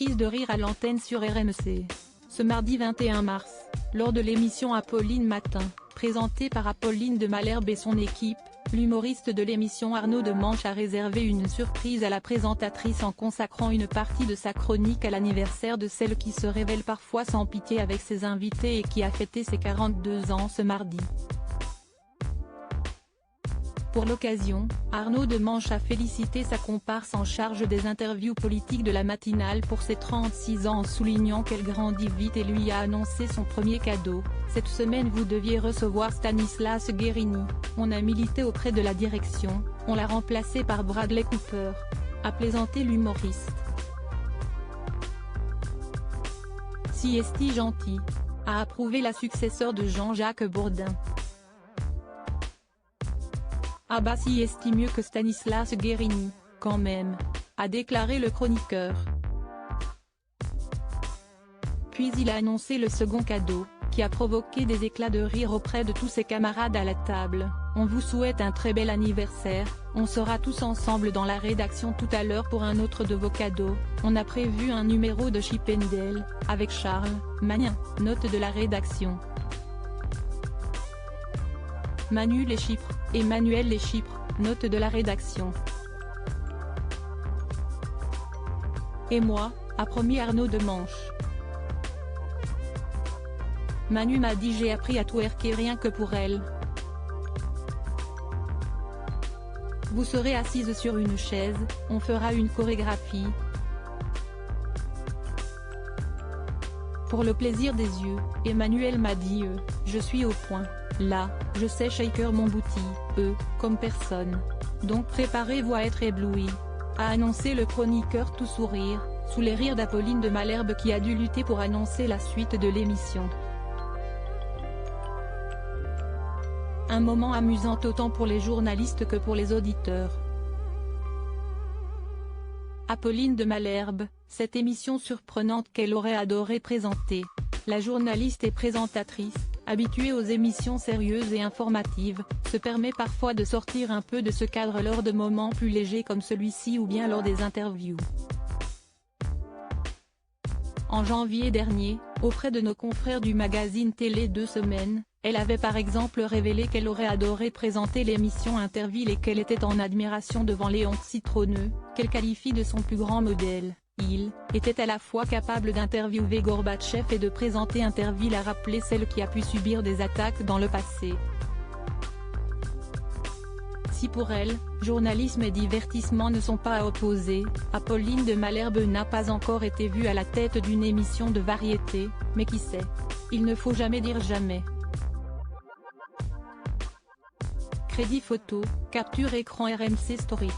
crise de rire à l'antenne sur RMC. Ce mardi 21 mars, lors de l'émission Apolline Matin, présentée par Apolline de Malherbe et son équipe, l'humoriste de l'émission Arnaud de Manche a réservé une surprise à la présentatrice en consacrant une partie de sa chronique à l'anniversaire de celle qui se révèle parfois sans pitié avec ses invités et qui a fêté ses 42 ans ce mardi. Pour l'occasion, Arnaud de Manche a félicité sa comparse en charge des interviews politiques de la matinale pour ses 36 ans en soulignant qu'elle grandit vite et lui a annoncé son premier cadeau. Cette semaine vous deviez recevoir Stanislas Guérini, on a milité auprès de la direction, on l'a remplacé par Bradley Cooper, a plaisanté l'humoriste. Si est-il gentil, a approuvé la successeur de Jean-Jacques Bourdin. Ah bah si est-il mieux que Stanislas Guérini, quand même, a déclaré le chroniqueur. Puis il a annoncé le second cadeau, qui a provoqué des éclats de rire auprès de tous ses camarades à la table. On vous souhaite un très bel anniversaire, on sera tous ensemble dans la rédaction tout à l'heure pour un autre de vos cadeaux, on a prévu un numéro de Chip and Dale, avec Charles Magnin, note de la rédaction. Manu les Chypres, Emmanuel les Chypres, note de la rédaction. Et moi, a promis Arnaud de Manche. Manu m'a dit j'ai appris à twerker rien que pour elle. Vous serez assise sur une chaise, on fera une chorégraphie. Pour le plaisir des yeux, Emmanuel m'a dit je suis au point. Là, je sais shaker mon booty, comme personne. Donc préparez-vous à être ébloui, a annoncé le chroniqueur tout sourire, sous les rires d'Apolline de Malherbe qui a dû lutter pour annoncer la suite de l'émission. Un moment amusant autant pour les journalistes que pour les auditeurs. Apolline de Malherbe, cette émission surprenante qu'elle aurait adoré présenter. La journaliste et présentatrice, habituée aux émissions sérieuses et informatives, se permet parfois de sortir un peu de ce cadre lors de moments plus légers comme celui-ci ou bien lors des interviews. En janvier dernier, auprès de nos confrères du magazine Télé 2 Semaines, elle avait par exemple révélé qu'elle aurait adoré présenter l'émission Interville et qu'elle était en admiration devant Léon Citronneux, qu'elle qualifie de son plus grand modèle. Il était à la fois capable d'interviewer Gorbatchev et de présenter Interville, a rappelé celle qui a pu subir des attaques dans le passé. Si pour elle, journalisme et divertissement ne sont pas à opposer, Apolline de Malherbe n'a pas encore été vue à la tête d'une émission de variété, mais qui sait. Il ne faut jamais dire jamais. Crédit photo, capture écran RMC Story.